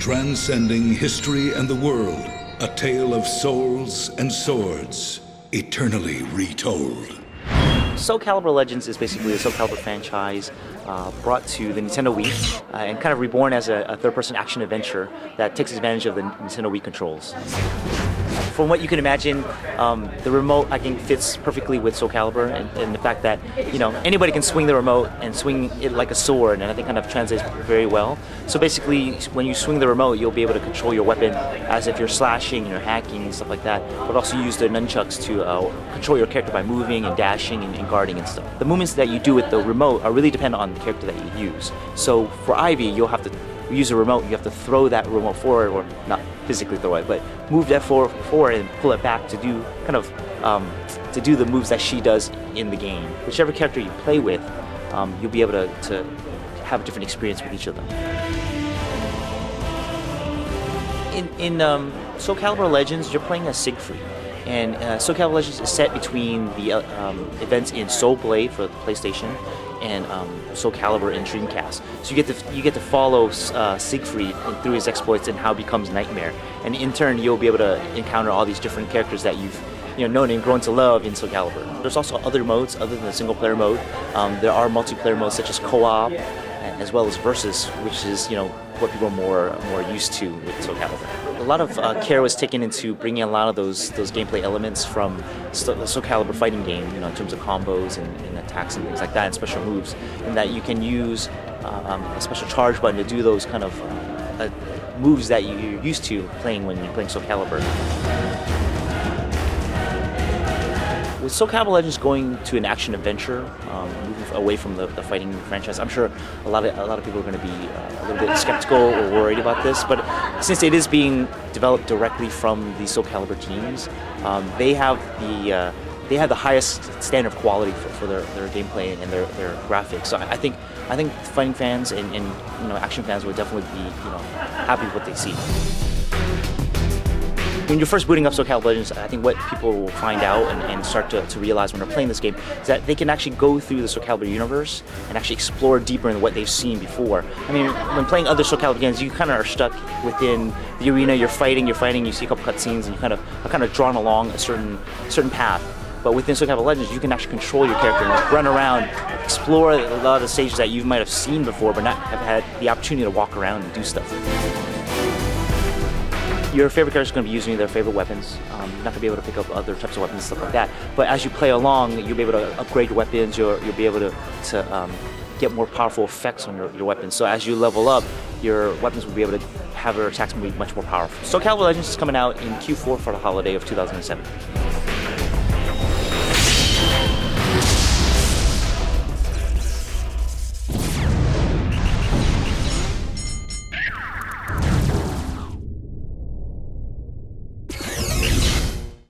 Transcending history and the world, a tale of souls and swords, eternally retold. Soul Calibur Legends is basically a Soul Calibur franchise brought to the Nintendo Wii and kind of reborn as a third-person action adventure that takes advantage of the Nintendo Wii controls. From what you can imagine, the remote I think fits perfectly with Soul Calibur and the fact that anybody can swing the remote and swing it like a sword, and I think kind of translates very well. So basically, when you swing the remote, you'll be able to control your weapon as if you're slashing and you're hacking and stuff like that, but also use the nunchucks to control your character by moving and dashing and guarding and stuff. The movements that you do with the remote are really dependent on the character that you use. So for Ivy, you'll have to use a remote, you have to throw that remote forward, or not physically throw it, but move that forward and pull it back to do to do the moves that she does in the game. Whichever character you play with, you'll be able to have a different experience with each of them. In Soul Calibur Legends, you're playing as Siegfried, and Soul Calibur Legends is set between the events in Soul Blade for the PlayStation and Soul Calibur in Dreamcast. So you get to follow Siegfried through his exploits and how he becomes Nightmare. And in turn, you'll be able to encounter all these different characters that you've known and grown to love in Soul Calibur. There's also other modes other than the single player mode. There are multiplayer modes such as co-op, as well as versus, which is what people are more used to with Soul Calibur. A lot of care was taken into bringing a lot of those gameplay elements from the Soul Calibur fighting game, in terms of combos and attacks and things like that, and special moves, and that you can use a special charge button to do those kind of moves that you're used to playing when you're playing Soul Calibur. With Soul Calibur Legends going to an action adventure, moving away from the fighting franchise, I'm sure a lot of people are going to be a little bit skeptical or worried about this. But since it is being developed directly from the Soul Calibur teams, they have the highest standard of quality for their gameplay and their graphics. So I think fighting fans and action fans will definitely be happy with what they see. When you're first booting up Soul Calibur Legends, I think what people will find out and start to realize when they're playing this game is that they can actually go through the Soul Calibur universe and actually explore deeper into what they've seen before. I mean, when playing other Soul Calibur games, you kind of are stuck within the arena. You're fighting, you see a couple cutscenes, and you are kind of drawn along a certain path. But within Soul Calibur Legends, you can actually control your character and run around, explore a lot of the stages that you might have seen before, but not have had the opportunity to walk around and do stuff. Your favorite character is going to be using their favorite weapons. You're not going to be able to pick up other types of weapons and stuff like that. But as you play along, you'll be able to upgrade your weapons. You'll be able to get more powerful effects on your weapons. So as you level up, your weapons will be able to have their attacks be much more powerful. Soul Calibur Legends is coming out in Q4 for the holiday of 2007.